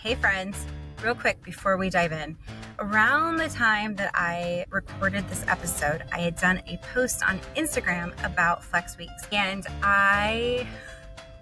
Hey friends, real quick before we dive in. Around the time that I recorded this episode, I had done a post on Instagram about Flex Weeks, and I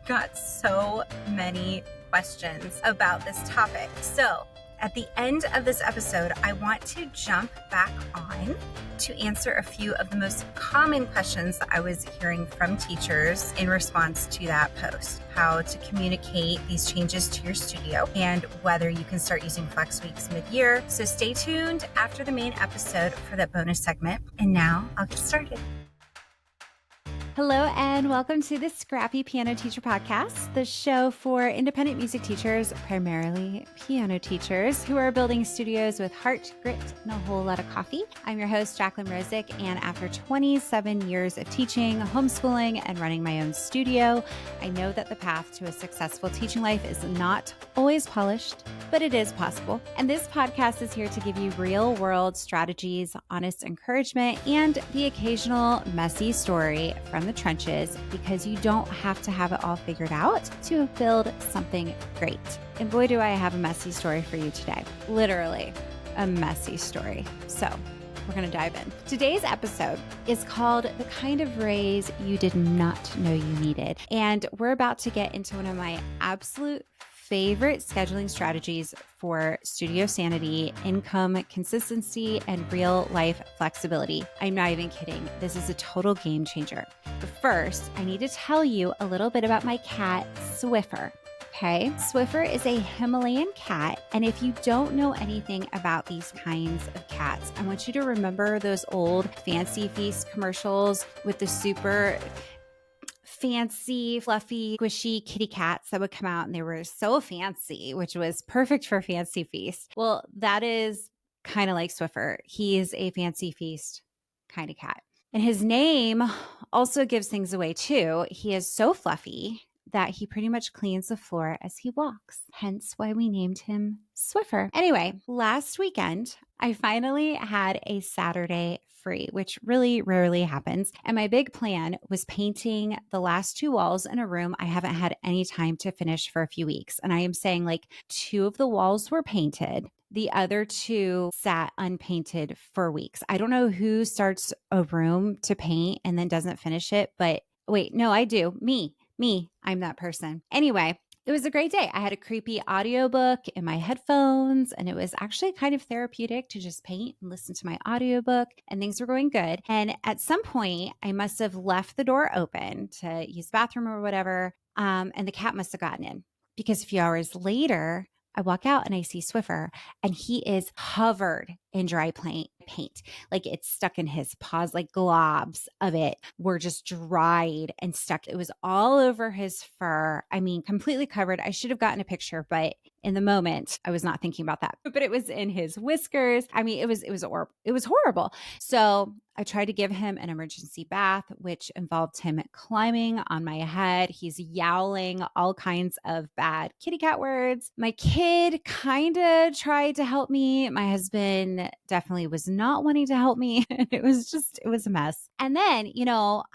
got so many questions about this topic. So at the end of this episode, I want to jump back on to answer a few of the most common questions that I was hearing from teachers in response to that post. How to communicate these changes to your studio and whether you can start using Flex Weeks mid-year. So stay tuned after the main episode for that bonus segment. And now I'll get started. Hello and welcome to the Scrappy Piano Teacher Podcast, the show for independent music teachers, primarily piano teachers, who are building studios with heart, grit, and a whole lot of coffee. I'm your host, Jaclyn Mrozek, and after 27 years of teaching, homeschooling, and running my own studio, I know that the path to a successful teaching life is not always polished, but it is possible. And this podcast is here to give you real-world strategies, honest encouragement, and the occasional messy story from the trenches, because you don't have to have it all figured out to build something great. And boy, do I have a messy story for you today. Literally a messy story. So we're going to dive in. Today's episode is called The Kind of Raise You Did Not Know You Needed. And we're about to get into one of my absolute favorite scheduling strategies for studio sanity, income consistency, and real life flexibility. I'm not even kidding. This is a total game changer. But first, I need to tell you a little bit about my cat, Swiffer. Okay, Swiffer is a Himalayan cat. And if you don't know anything about these kinds of cats, I want you to remember those old Fancy Feast commercials with the super fancy, fluffy, squishy kitty cats that would come out, and they were so fancy, which was perfect for Fancy Feast. Well, that is kind of like Swiffer. He is a Fancy Feast kind of cat. And his name also gives things away too. He is so fluffy that he pretty much cleans the floor as he walks, hence why we named him Swiffer. Anyway, last weekend, I finally had a Saturday free, which really rarely happens. And my big plan was painting the last two walls in a room I haven't had any time to finish for a few weeks. And I am saying like 2 of the walls were painted. The other 2 sat unpainted for weeks. I don't know who starts a room to paint and then doesn't finish it, but wait, no, I do. Me, I'm that person. Anyway, it was a great day. I had a creepy audiobook in my headphones, and it was actually kind of therapeutic to just paint and listen to my audiobook, and things were going good. And at some point, I must have left the door open to use the bathroom or whatever, and the cat must have gotten in, because a few hours later, I walk out and I see Swiffer, and he is covered in dry paint. Like it's stuck in his paws, like globs of it were just dried and stuck. It was all over his fur. I mean, completely covered. I should have gotten a picture, but in the moment, I was not thinking about that. But it was in his whiskers. I mean, it was horrible. So I tried to give him an emergency bath, which involved him climbing on my head. He's yowling all kinds of bad kitty cat words. My kid kind of tried to help me. My husband definitely was not wanting to help me. It was a mess. And then,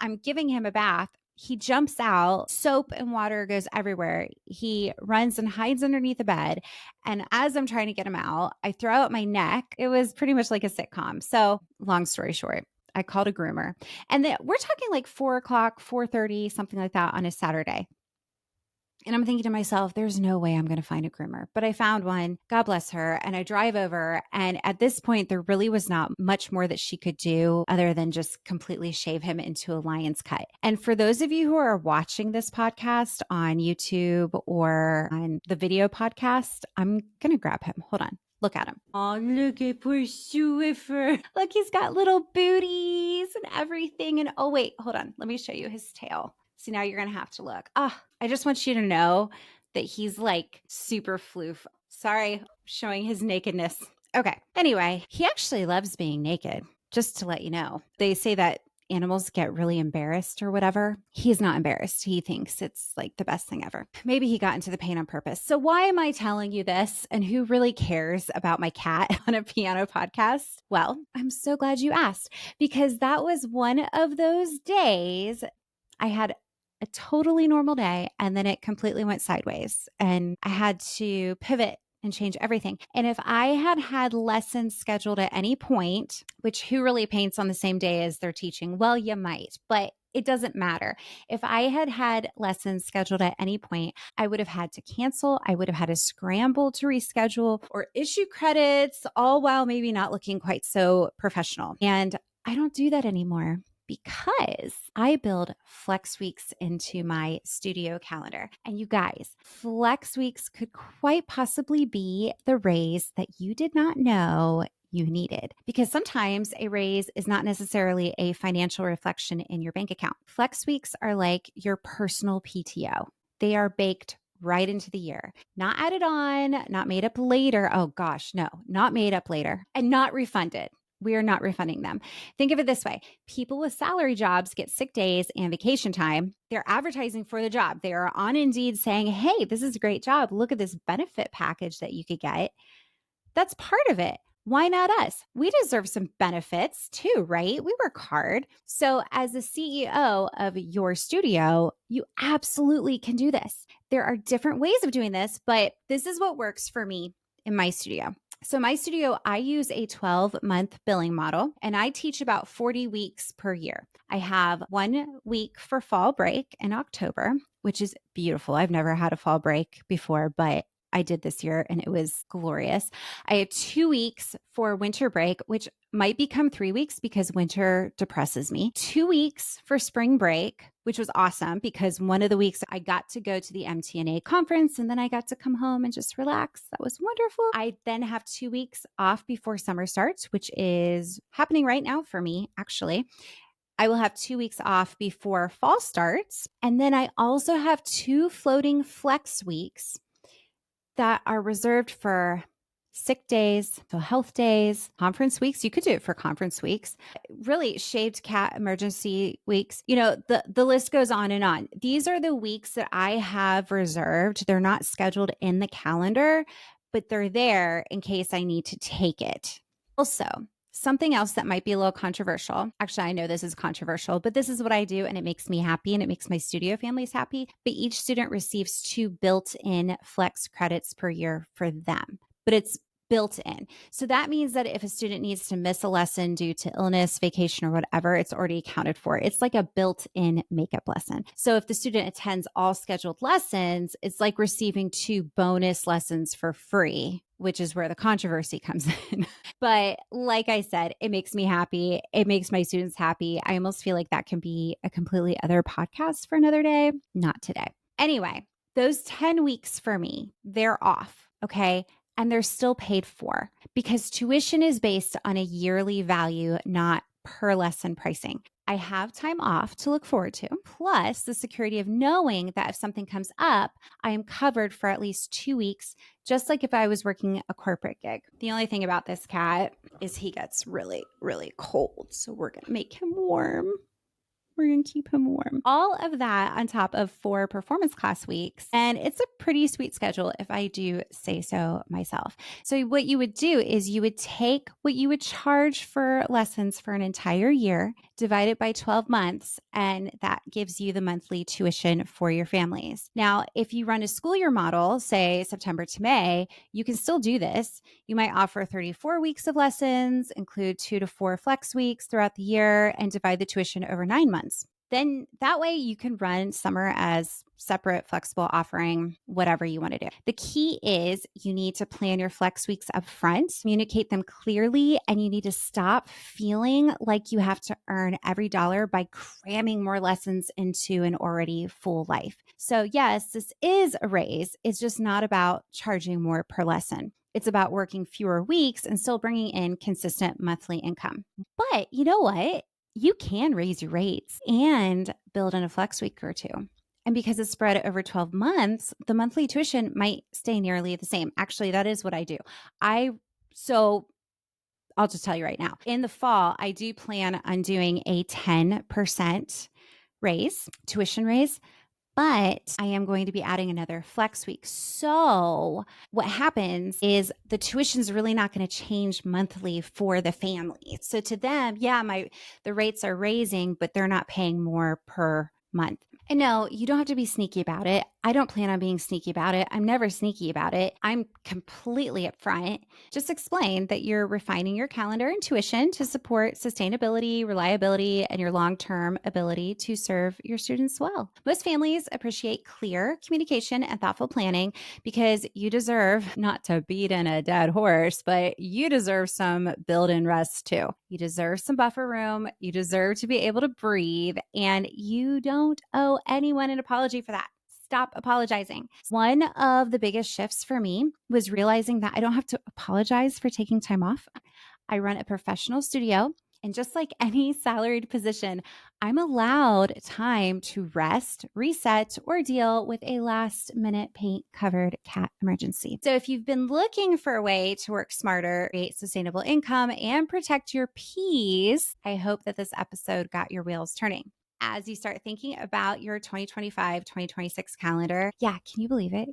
I'm giving him a bath. He jumps out, soap and water goes everywhere. He runs and hides underneath the bed. And as I'm trying to get him out, I throw out my neck. It was pretty much like a sitcom. So long story short, I called a groomer. And we're talking like 4 o'clock, 4:30, something like that on a Saturday. And I'm thinking to myself, there's no way I'm going to find a groomer. But I found one, God bless her. And I drive over. And at this point, there really was not much more that she could do other than just completely shave him into a lion's cut. And for those of you who are watching this podcast on YouTube or on the video podcast, I'm going to grab him. Hold on. Look at him. Oh, look at poor Swiffer. Look, he's got little booties and everything. And oh, wait, hold on. Let me show you his tail. See, now you're going to have to look. I just want you to know that he's like super floof. Sorry, showing his nakedness. Okay. Anyway, he actually loves being naked, just to let you know. They say that animals get really embarrassed or whatever. He's not embarrassed. He thinks it's like the best thing ever. Maybe he got into the paint on purpose. So why am I telling you this? And who really cares about my cat on a piano podcast? Well, I'm so glad you asked, because that was one of those days I had a totally normal day and then it completely went sideways and I had to pivot and change everything. And if I had had lessons scheduled at any point, which who really paints on the same day as they're teaching? Well, you might, but it doesn't matter. If I had had lessons scheduled at any point, I would have had to cancel. I would have had to scramble to reschedule or issue credits, all while maybe not looking quite so professional. And I don't do that anymore because I build flex weeks into my studio calendar. And you guys, flex weeks could quite possibly be the raise that you did not know you needed, because sometimes a raise is not necessarily a financial reflection in your bank account. Flex weeks are like your personal PTO. They are baked right into the year, not added on, not made up later. Oh gosh, no, not made up later, and not refunded. We are not refunding them. Think of it this way. People with salary jobs get sick days and vacation time. They're advertising for the job. They are on Indeed saying, hey, this is a great job. Look at this benefit package that you could get. That's part of it. Why not us? We deserve some benefits too, right? We work hard. So, as the CEO of your studio, you absolutely can do this. There are different ways of doing this, but this is what works for me in my studio. So, my studio, I use a 12-month billing model, and I teach about 40 weeks per year. I have 1 week for fall break in October, which is beautiful. I've never had a fall break before, but I did this year and it was glorious. I have 2 weeks for winter break, which might become 3 weeks because winter depresses me. 2 weeks for spring break, which was awesome because one of the weeks I got to go to the MTNA conference and then I got to come home and just relax. That was wonderful. I then have 2 weeks off before summer starts, which is happening right now for me, actually. I will have 2 weeks off before fall starts. And then I also have 2 floating flex weeks that are reserved for sick days, so health days, conference weeks. You could do it for conference weeks, really shaved cat emergency weeks. You know, the list goes on and on. These are the weeks that I have reserved. They're not scheduled in the calendar, but they're there in case I need to take it. Also, something else that might be a little controversial. Actually, I know this is controversial, but this is what I do and it makes me happy and it makes my studio families happy. But each student receives 2 built-in flex credits per year for them, but it's built in. So that means that if a student needs to miss a lesson due to illness, vacation, or whatever, it's already accounted for. It's like a built-in makeup lesson. So if the student attends all scheduled lessons, it's like receiving 2 bonus lessons for free, which is where the controversy comes in. But like I said, it makes me happy. It makes my students happy. I almost feel like that can be a completely other podcast for another day. Not today. Anyway, those 10 weeks for me, they're off. Okay. And they're still paid for because tuition is based on a yearly value, not per lesson pricing. I have time off to look forward to, plus the security of knowing that if something comes up, I am covered for at least 2 weeks, just like if I was working a corporate gig. The only thing about this cat is he gets really, really cold. So we're going to make him warm. We're going to keep him warm. All of that on top of 4 performance class weeks. And it's a pretty sweet schedule if I do say so myself. So what you would do is you would take what you would charge for lessons for an entire year, divide it by 12 months, and that gives you the monthly tuition for your families. Now, if you run a school year model, say September to May, you can still do this. You might offer 34 weeks of lessons, include 2 to 4 flex weeks throughout the year, and divide the tuition over 9 months. Then that way you can run summer as separate flexible offering, whatever you want to do. The key is you need to plan your flex weeks up front, communicate them clearly, and you need to stop feeling like you have to earn every dollar by cramming more lessons into an already full life. So yes, this is a raise. It's just not about charging more per lesson. It's about working fewer weeks and still bringing in consistent monthly income. But you know what? You can raise your rates and build in a flex week or 2. And because it's spread over 12 months, the monthly tuition might stay nearly the same. Actually, that is what I do. So I'll just tell you right now, in the fall, I do plan on doing a 10% tuition raise, but I am going to be adding another flex week. So what happens is the tuition is really not going to change monthly for the family. So to them, the rates are raising, but they're not paying more per month. And no, you don't have to be sneaky about it. I don't plan on being sneaky about it. I'm never sneaky about it. I'm completely upfront. Just explain that you're refining your calendar and tuition to support sustainability, reliability, and your long-term ability to serve your students well. Most families appreciate clear communication and thoughtful planning because you deserve not to beat in a dead horse, but you deserve some build-in rest too. You deserve some buffer room. You deserve to be able to breathe, and you don't owe anyone an apology for that. Stop apologizing. One of the biggest shifts for me was realizing that I don't have to apologize for taking time off. I run a professional studio, and just like any salaried position, I'm allowed time to rest, reset, or deal with a last minute paint covered cat emergency. So if you've been looking for a way to work smarter, create sustainable income, and protect your peace, I hope that this episode got your wheels turning. As you start thinking about your 2025-2026 calendar, yeah, can you believe it?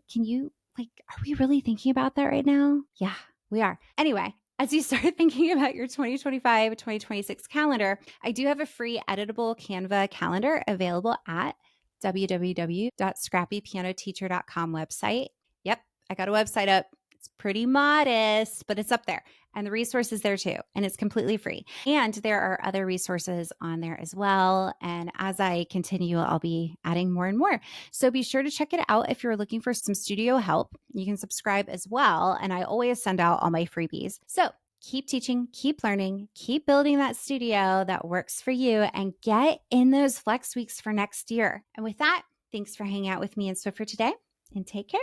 Are we really thinking about that right now? Yeah, we are. Anyway, as you start thinking about your 2025-2026 calendar, I do have a free editable Canva calendar available at www.scrappypianoteacher.com website. Yep, I got a website up. It's pretty modest, but it's up there. And the resource is there too. And it's completely free. And there are other resources on there as well. And as I continue, I'll be adding more and more. So be sure to check it out if you're looking for some studio help. You can subscribe as well. And I always send out all my freebies. So keep teaching, keep learning, keep building that studio that works for you, and get in those flex weeks for next year. And with that, thanks for hanging out with me and Swiffer today, and take care.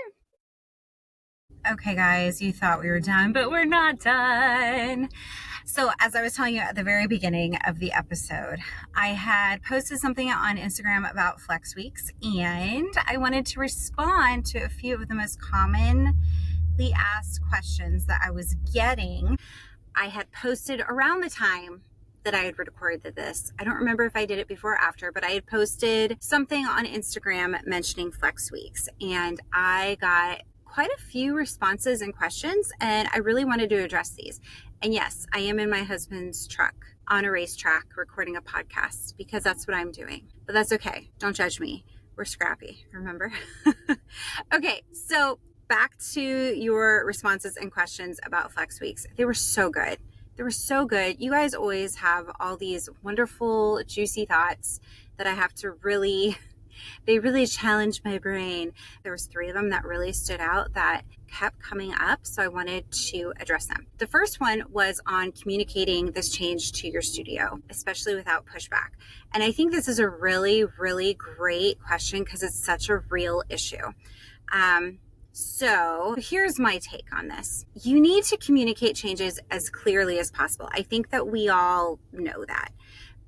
Okay, guys, you thought we were done, but we're not done. So as I was telling you at the very beginning of the episode, I had posted something on Instagram about Flex Weeks, and I wanted to respond to a few of the most commonly asked questions that I was getting. I had posted around the time that I had recorded this. I don't remember if I did it before or after, but I had posted something on Instagram mentioning Flex Weeks, and I got quite a few responses and questions, and I really wanted to address these. And yes, I am in my husband's truck on a racetrack recording a podcast because that's what I'm doing. But that's okay. Don't judge me. We're scrappy, remember? Okay, so back to your responses and questions about Flex Weeks. They were so good. They were so good. You guys always have all these wonderful, juicy thoughts that I have to they really challenged my brain. There was 3 of them that really stood out that kept coming up, so I wanted to address them. The first one was on communicating this change to your studio, especially without pushback. And I think this is a really, really great question because it's such a real issue. So here's my take on this. You need to communicate changes as clearly as possible. I think that we all know that.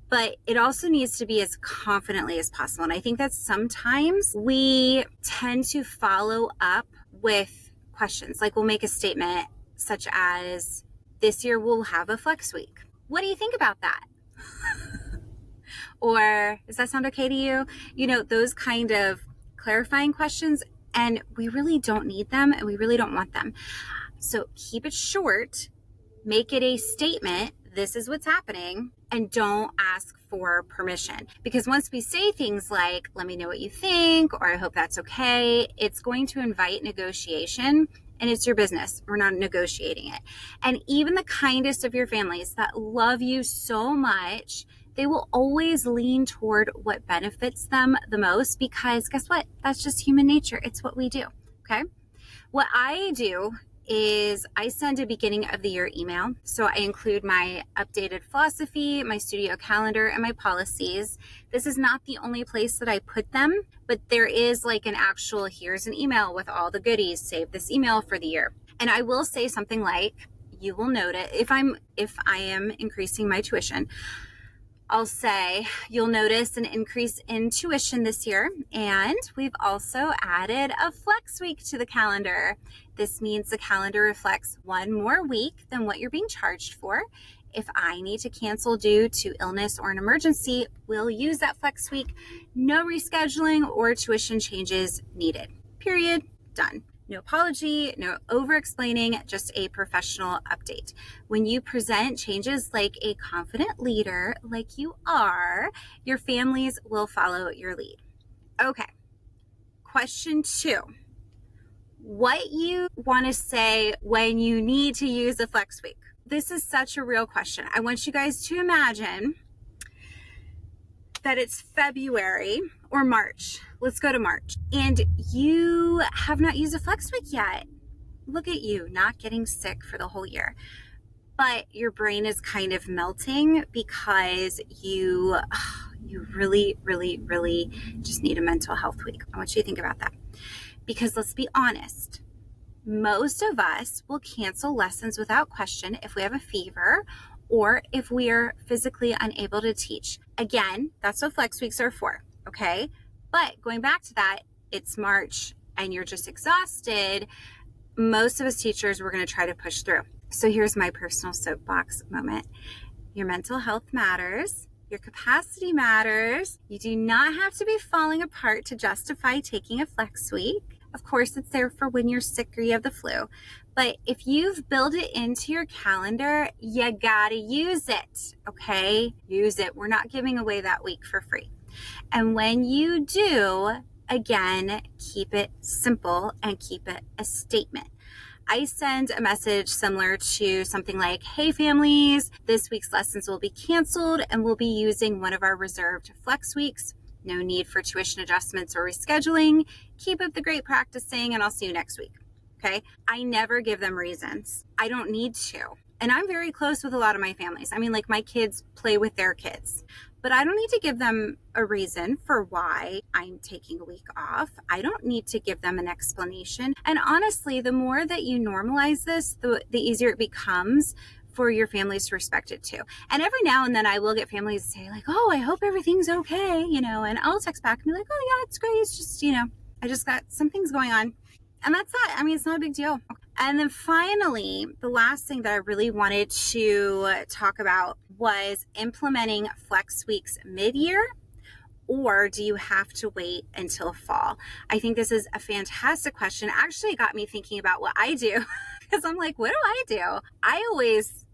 But it also needs to be as confidently as possible. And I think that sometimes we tend to follow up with questions. Like we'll make a statement such as, this year we'll have a Flex Week. What do you think about that? Or does that sound okay to you? You know, those kind of clarifying questions. And we really don't need them, and we really don't want them. So keep it short, make it a statement. This is what's happening, and don't ask for permission. Because once we say things like, let me know what you think, or I hope that's okay, it's going to invite negotiation, and it's your business. We're not negotiating it. And even the kindest of your families that love you so much, they will always lean toward what benefits them the most, because guess what? That's just human nature. It's what we do, okay? What I do is I send a beginning of the year email. So I include my updated philosophy, my studio calendar, and my policies. This is not the only place that I put them, but there is like an actual, here's an email with all the goodies, save this email for the year. And I will say something like, you will note it if I am increasing my tuition. I'll say you'll notice an increase in tuition this year, and we've also added a Flex Week to the calendar. This means the calendar reflects 1 more week than what you're being charged for. If I need to cancel due to illness or an emergency, we'll use that Flex Week. No rescheduling or tuition changes needed. Period. Done. No apology, no over-explaining, just a professional update. When you present changes like a confident leader, like you are, your families will follow your lead. Okay, Question 2, what you want to say when you need to use a flex week. This is such a real question. I want you guys to imagine that it's February or March. Let's go to March. And you have not used a flex week yet. Look at you, not getting sick for the whole year. But your brain is kind of melting because you really, really, really just need a mental health week. I want you to think about that. Because let's be honest, most of us will cancel lessons without question if we have a fever or if we are physically unable to teach. Again, that's what flex weeks are for, okay? But going back to that, it's March and you're just exhausted. Most of us teachers, we're going to try to push through. So here's my personal soapbox moment. Your mental health matters. Your capacity matters. You do not have to be falling apart to justify taking a flex week. Of course, it's there for when you're sick or you have the flu. But if you've built it into your calendar, you gotta use it, okay? Use it. We're not giving away that week for free. And when you do, again, keep it simple and keep it a statement. I send a message similar to something like, hey families, this week's lessons will be canceled and we'll be using one of our reserved flex weeks. No need for tuition adjustments or rescheduling. Keep up the great practicing and I'll see you next week. Okay. I never give them reasons. I don't need to. And I'm very close with a lot of my families. I mean, like my kids play with their kids, but I don't need to give them a reason for why I'm taking a week off. I don't need to give them an explanation. And honestly, the more that you normalize this, the easier it becomes for your families to respect it too. And every now and then I will get families say like, oh, I hope everything's okay, and I'll text back and be like, oh yeah, it's great. It's just, I just got some things going on. And that's that. I mean, it's not a big deal. And then finally, the last thing that I really wanted to talk about was implementing flex weeks mid-year, or do you have to wait until fall? I think this is a fantastic question. Actually, it got me thinking about what I do because I'm like, what do I do? I always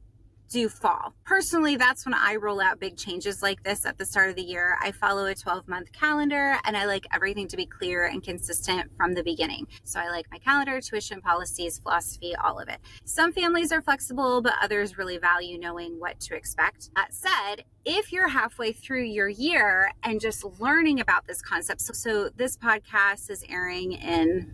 do fall. Personally, that's when I roll out big changes like this at the start of the year. I follow a 12-month calendar and I like everything to be clear and consistent from the beginning. So I like my calendar, tuition policies, philosophy, all of it. Some families are flexible, but others really value knowing what to expect. That said, if you're halfway through your year and just learning about this concept, so this podcast is airing in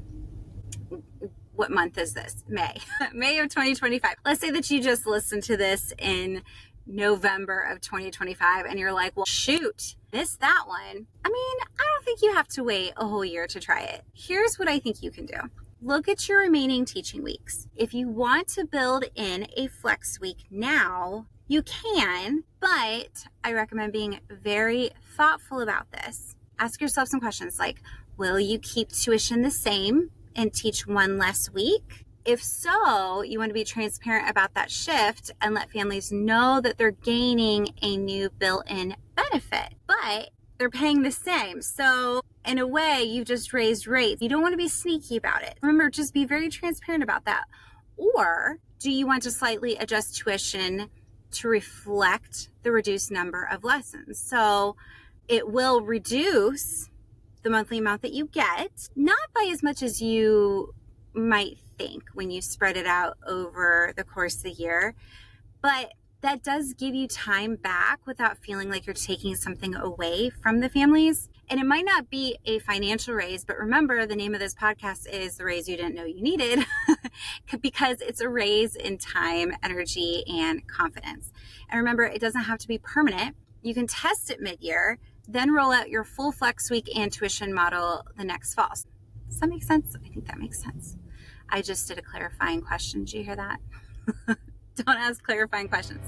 what month is this? May of 2025. Let's say that you just listened to this in November of 2025 and you're like, well, shoot, missed that one. I mean, I don't think you have to wait a whole year to try it. Here's what I think you can do. Look at your remaining teaching weeks. If you want to build in a flex week now, you can, but I recommend being very thoughtful about this. Ask yourself some questions like, will you keep tuition the same and teach one less week? If so, you want to be transparent about that shift and let families know that they're gaining a new built-in benefit, but they're paying the same. So in a way, you've just raised rates. You don't want to be sneaky about it. Remember, just be very transparent about that. Or do you want to slightly adjust tuition to reflect the reduced number of lessons? So it will reduce the monthly amount that you get, not by as much as you might think when you spread it out over the course of the year, but that does give you time back without feeling like you're taking something away from the families. And it might not be a financial raise, but remember, the name of this podcast is The Raise You Didn't Know You Needed because it's a raise in time, energy, and confidence. And remember, it doesn't have to be permanent. You can test it mid-year, then roll out your full flex week and tuition model the next fall. Does that make sense? I think that makes sense. I just did a clarifying question. Did you hear that? Don't ask clarifying questions.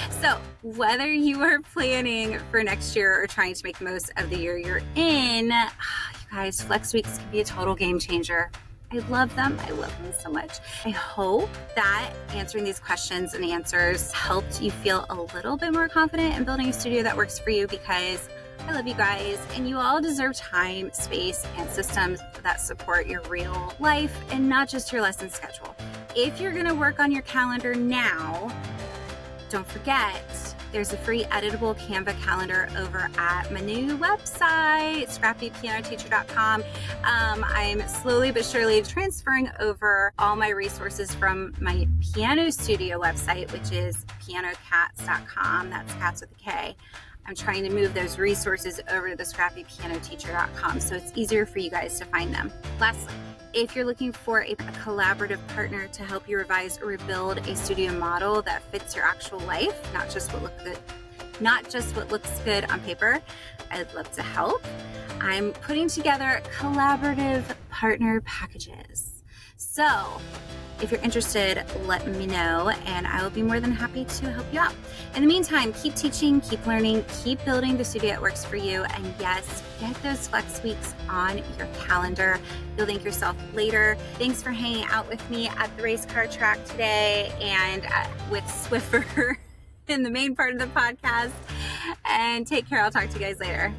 So whether you are planning for next year or trying to make the most of the year you're in, you guys, flex weeks can be a total game changer. I love them. I love them so much. I hope that answering these questions and answers helped you feel a little bit more confident in building a studio that works for you, because I love you guys and you all deserve time, space, and systems that support your real life and not just your lesson schedule. If you're going to work on your calendar now, don't forget, There's a free editable Canva calendar over at my new website, scrappypianoteacher.com. I'm slowly but surely transferring over all my resources from my piano studio website, which is pianocats.com. That's cats with a K. I'm trying to move those resources over to the scrappypianoteacher.com so it's easier for you guys to find them. Lastly, if you're looking for a collaborative partner to help you revise or rebuild a studio model that fits your actual life, not just what looks good on paper, I'd love to help. I'm putting together collaborative partner packages. So if you're interested, let me know and I will be more than happy to help you out. In the meantime, keep teaching, keep learning, keep building the studio that works for you. And yes, get those flex weeks on your calendar. You'll thank yourself later. Thanks for hanging out with me at the race car track today and with Swiffer in the main part of the podcast. And take care. I'll talk to you guys later.